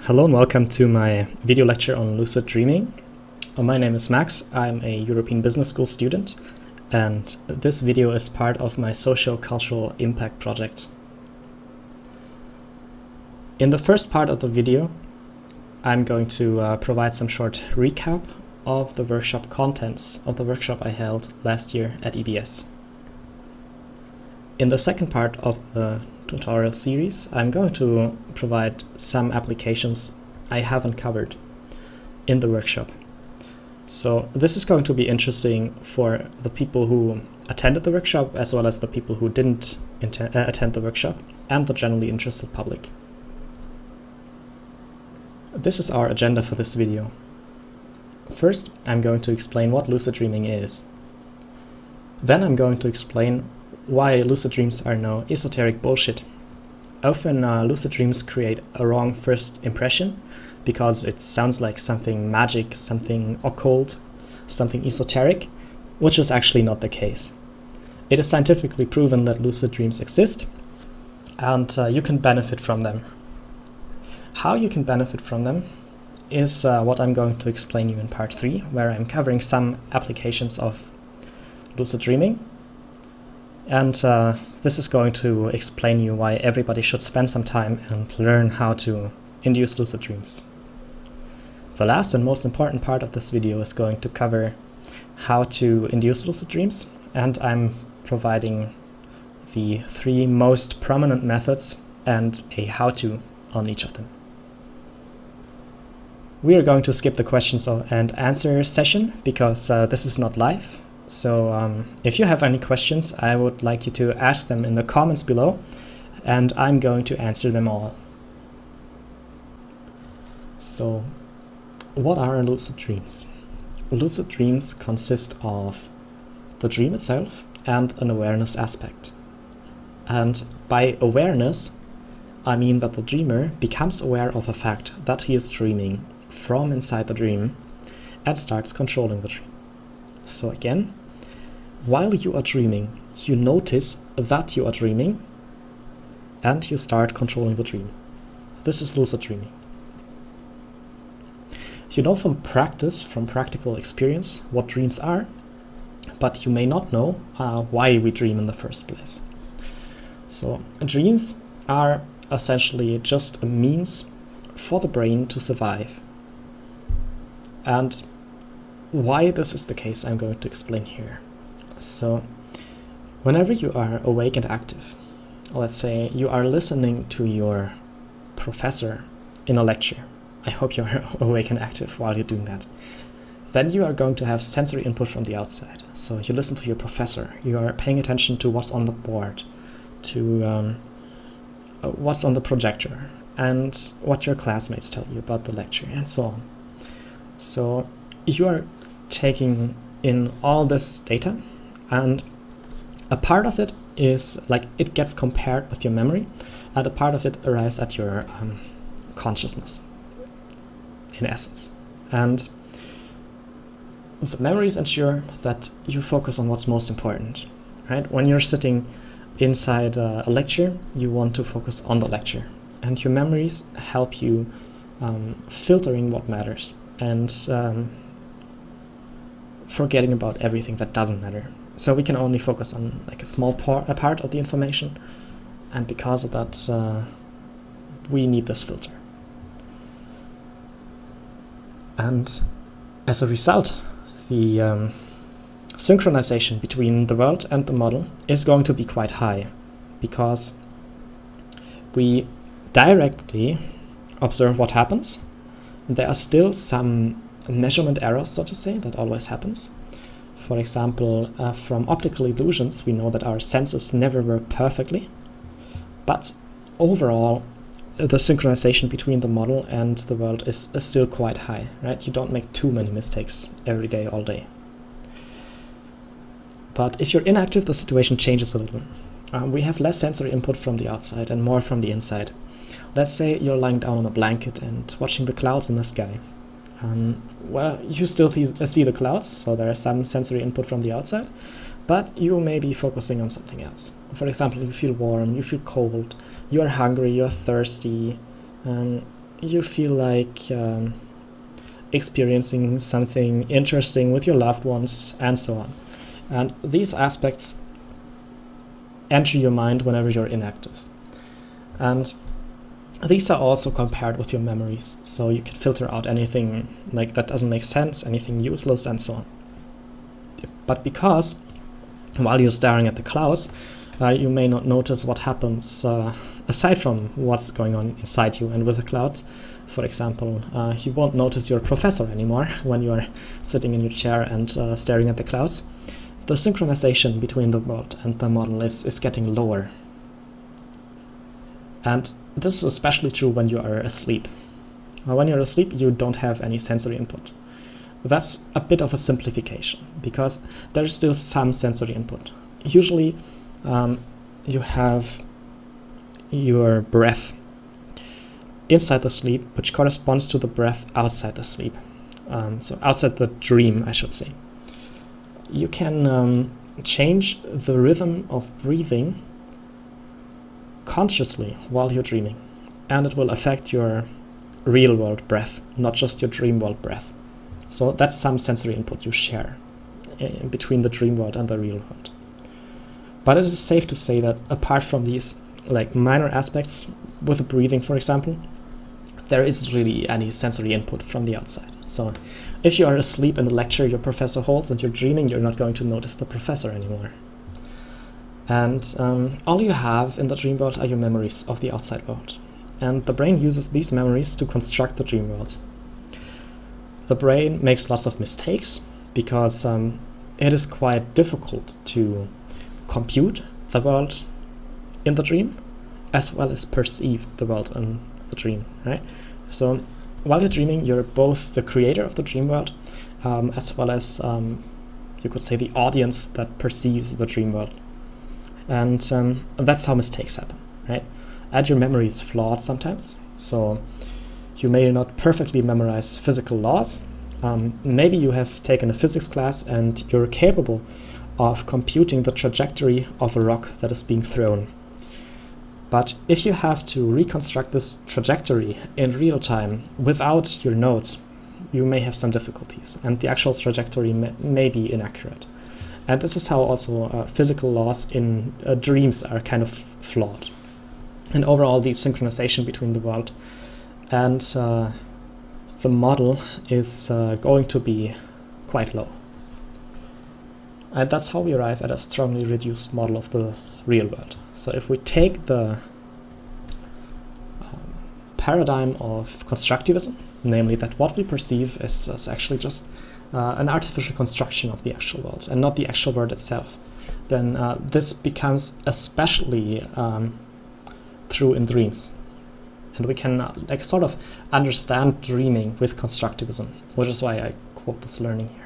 Hello and welcome to my video lecture on lucid dreaming. My name is Max. I'm a European Business School student, and this video is part of my Socio-Cultural impact project. In the first part of the video, I'm going to provide some short recap of the workshop contents of the workshop I held last year at EBS. In the second part of the tutorial series, I'm going to provide some applications I haven't covered in the workshop. So this is going to be interesting for the people who attended the workshop, as well as the people who didn't attend the workshop, and the generally interested public. This is our agenda for this video. First, I'm going to explain what lucid dreaming is. Then I'm going to explain why lucid dreams are no esoteric bullshit. Often lucid dreams create a wrong first impression because it sounds like something magic, something occult, something esoteric, which is actually not the case. It is scientifically proven that lucid dreams exist, and you can benefit from them. How you can benefit from them is what I'm going to explain you in part 3, where I'm covering some applications of lucid dreaming. And this is going to explain you why everybody should spend some time and learn how to induce lucid dreams. The last and most important part of this video is going to cover how to induce lucid dreams, and I'm providing the 3 most prominent methods and a how-to on each of them. We are going to skip the questions and answer session because this is not live. So if you have any questions, I would like you to ask them in the comments below, and I'm going to answer them all. So, what are lucid dreams? Lucid dreams consist of the dream itself and an awareness aspect. And by awareness, I mean that the dreamer becomes aware of a fact that he is dreaming from inside the dream and starts controlling the dream. So again, while you are dreaming, you notice that you are dreaming and you start controlling the dream. This is lucid dreaming. You know from practice, from practical experience, what dreams are, but you may not know why we dream in the first place. So dreams are essentially just a means for the brain to survive. And why this is the case, I'm going to explain here. So, whenever you are awake and active, let's say you are listening to your professor in a lecture. I hope you're awake and active while you're doing that. Then you are going to have sensory input from the outside. So you listen to your professor, you are paying attention to what's on the board, to what's on the projector, and what your classmates tell you about the lecture, and so on. So you are taking in all this data, and a part of it is like it gets compared with your memory, and a part of it arrives at your consciousness, in essence. And the memories ensure that you focus on what's most important, right? When you're sitting inside a lecture, you want to focus on the lecture, and your memories help you filtering what matters and forgetting about everything that doesn't matter. So we can only focus on like a small part of the information, and because of that, we need this filter. And as a result, the synchronization between the world and the model is going to be quite high, because we directly observe what happens. There are still some measurement errors, so to say, that always happens. For example, from optical illusions, we know that our senses never work perfectly, but overall, the synchronization between the model and the world is still quite high, right? You don't make too many mistakes every day, all day. But if you're inactive, the situation changes a little. We have less sensory input from the outside and more from the inside. Let's say you're lying down on a blanket and watching the clouds in the sky. Well, you still see the clouds, so there is some sensory input from the outside, but you may be focusing on something else. For example, you feel warm, you feel cold, you are hungry, you're thirsty, you feel like experiencing something interesting with your loved ones, and so on. And these aspects enter your mind whenever you're inactive. And these are also compared with your memories, so you can filter out anything like that doesn't make sense, anything useless, and so on. But because while you're staring at the clouds, you may not notice what happens aside from what's going on inside you and with the clouds. For example, you won't notice your professor anymore when you're sitting in your chair and staring at the clouds. The synchronization between the world and the model is getting lower. And this is especially true when you are asleep. When you're asleep, you don't have any sensory input. That's a bit of a simplification, because there's still some sensory input. Usually, you have your breath inside the sleep, which corresponds to the breath outside the sleep. So outside the dream, I should say. You can change the rhythm of breathing consciously while you're dreaming, and it will affect your real world breath, not just your dream world breath. So that's some sensory input you share between the dream world and the real world. But it is safe to say that apart from these like minor aspects with the breathing, for example, there isn't really any sensory input from the outside. So if you are asleep in the lecture your professor holds and you're dreaming, you're not going to notice the professor anymore. And all you have in the dream world are your memories of the outside world. And the brain uses these memories to construct the dream world. The brain makes lots of mistakes because it is quite difficult to compute the world in the dream as well as perceive the world in the dream, right? So while you're dreaming, you're both the creator of the dream world as well as you could say the audience that perceives the dream world. And that's how mistakes happen, right? And your memory is flawed sometimes. So you may not perfectly memorize physical laws. Maybe you have taken a physics class and you're capable of computing the trajectory of a rock that is being thrown. But if you have to reconstruct this trajectory in real time without your notes, you may have some difficulties, and the actual trajectory may be inaccurate. And this is how also physical laws in dreams are kind of flawed. And overall, the synchronization between the world and the model is going to be quite low. And that's how we arrive at a strongly reduced model of the real world. So if we take the paradigm of constructivism, namely that what we perceive is actually just an artificial construction of the actual world and not the actual world itself, then this becomes especially true in dreams. And we can like sort of understand dreaming with constructivism, which is why I quote this learning here.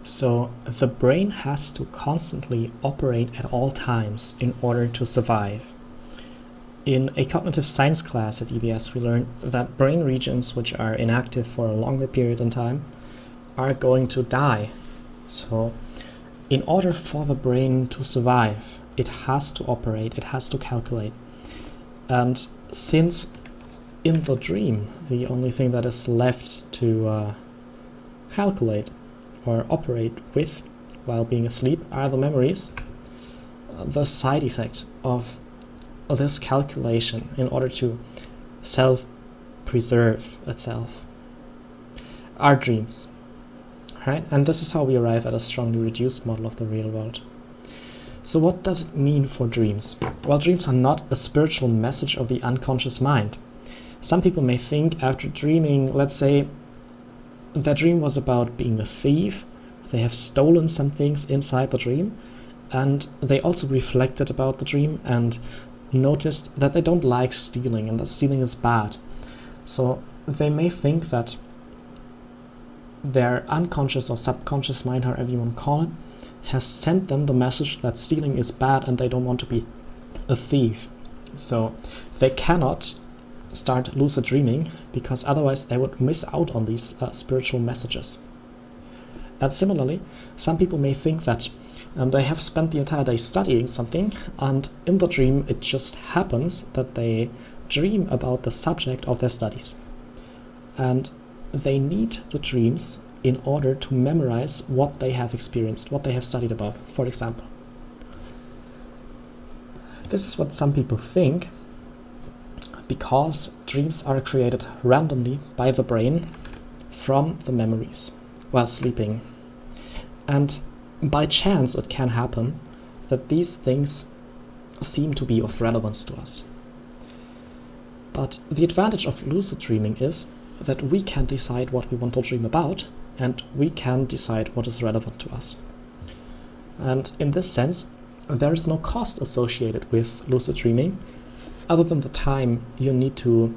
So the brain has to constantly operate at all times in order to survive. In a cognitive science class at EBS, we learned that brain regions which are inactive for a longer period in time are going to die. So in order for the brain to survive, it has to operate, it has to calculate. And since in the dream, the only thing that is left to calculate or operate with while being asleep are the memories, the side effect of this calculation in order to self-preserve itself are dreams, right? And this is how we arrive at a strongly reduced model of the real world. So what does it mean for dreams? Well, dreams are not a spiritual message of the unconscious mind. Some people may think after dreaming, let's say, their dream was about being a thief, they have stolen some things inside the dream, and they also reflected about the dream and noticed that they don't like stealing and that stealing is bad. So they may think that their unconscious or subconscious mind, however you want to call it, has sent them the message that stealing is bad and they don't want to be a thief. So they cannot start lucid dreaming because otherwise they would miss out on these spiritual messages. And similarly, some people may think that They have spent the entire day studying something, and in the dream it just happens that they dream about the subject of their studies. And they need the dreams in order to memorize what they have experienced, what they have studied about, for example. This is what some people think, because dreams are created randomly by the brain from the memories while sleeping. And by chance it can happen that these things seem to be of relevance to us. But the advantage of lucid dreaming is that we can decide what we want to dream about, and we can decide what is relevant to us. And in this sense, there is no cost associated with lucid dreaming, other than the time you need to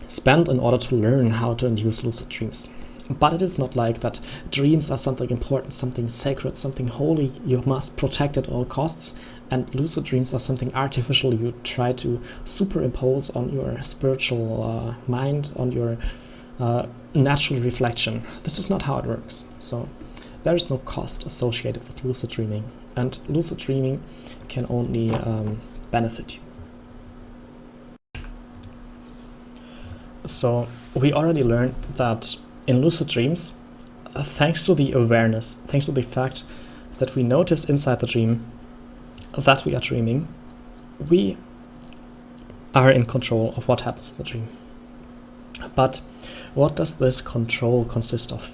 spend in order to learn how to induce lucid dreams. But it is not like that dreams are something important, something sacred, something holy you must protect at all costs, and lucid dreams are something artificial you try to superimpose on your spiritual mind, on your natural reflection. This is not how it works. So there is no cost associated with lucid dreaming, and lucid dreaming can only benefit you. So we already learned that in lucid dreams, thanks to the awareness, thanks to the fact that we notice inside the dream that we are dreaming, we are in control of what happens in the dream. But what does this control consist of?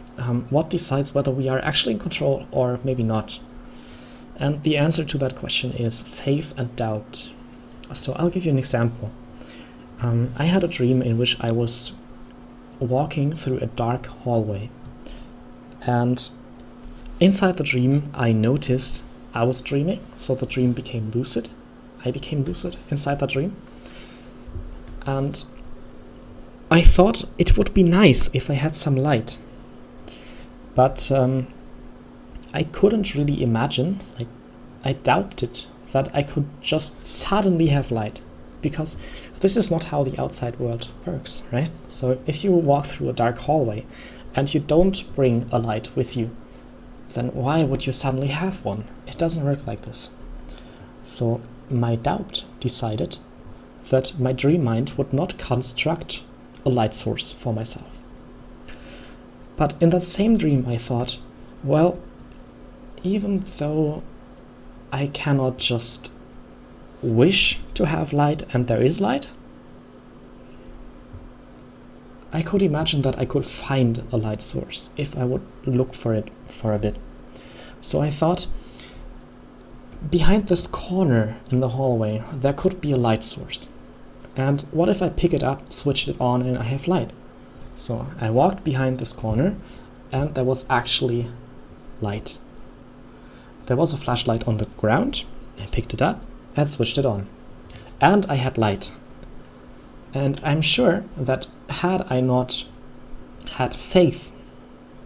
What decides whether we are actually in control or maybe not? And the answer to that question is faith and doubt. So I'll give you an example. I had a dream in which I was walking through a dark hallway, and inside the dream I noticed I was dreaming, so the dream became lucid. I became lucid inside that dream, and I thought it would be nice if I had some light, but I couldn't really imagine, I doubted that I could just suddenly have light, because this is not how the outside world works, right? So if you walk through a dark hallway and you don't bring a light with you, then why would you suddenly have one? It doesn't work like this. So my doubt decided that my dream mind would not construct a light source for myself. But in that same dream I thought, well, even though I cannot just wish to have light and there is light, I could imagine that I could find a light source if I would look for it for a bit. So I thought, behind this corner in the hallway there could be a light source, and what if I pick it up, switch it on, and I have light? So I walked behind this corner and there was actually light. There was a flashlight on the ground. I picked it up and switched it on, and I had light. And I'm sure that had I not had faith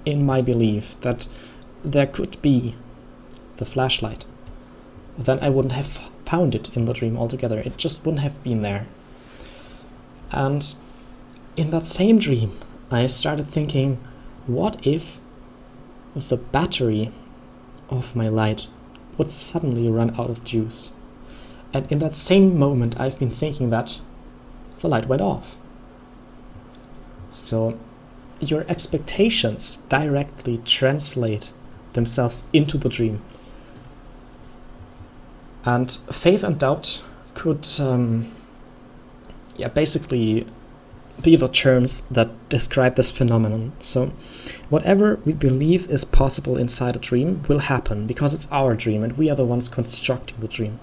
in my belief that there could be the flashlight, then I wouldn't have found it in the dream altogether. It just wouldn't have been there. And in that same dream, I started thinking, what if the battery of my light would suddenly run out of juice? And in that same moment, I've been thinking that the light went off. So your expectations directly translate themselves into the dream. And faith and doubt could basically be the terms that describe this phenomenon. So whatever we believe is possible inside a dream will happen because it's our dream and we are the ones constructing the dream.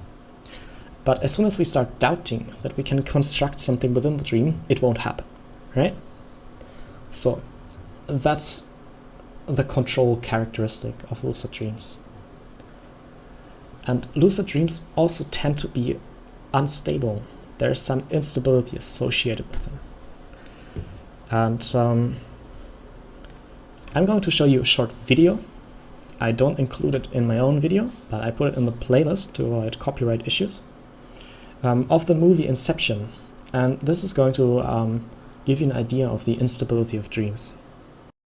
But as soon as we start doubting that we can construct something within the dream, it won't happen, right? So that's the control characteristic of lucid dreams. And lucid dreams also tend to be unstable. There's some instability associated with them. And I'm going to show you a short video. I don't include it in my own video, but I put it in the playlist to avoid copyright issues, of the movie Inception. And this is going to give you an idea of the instability of dreams.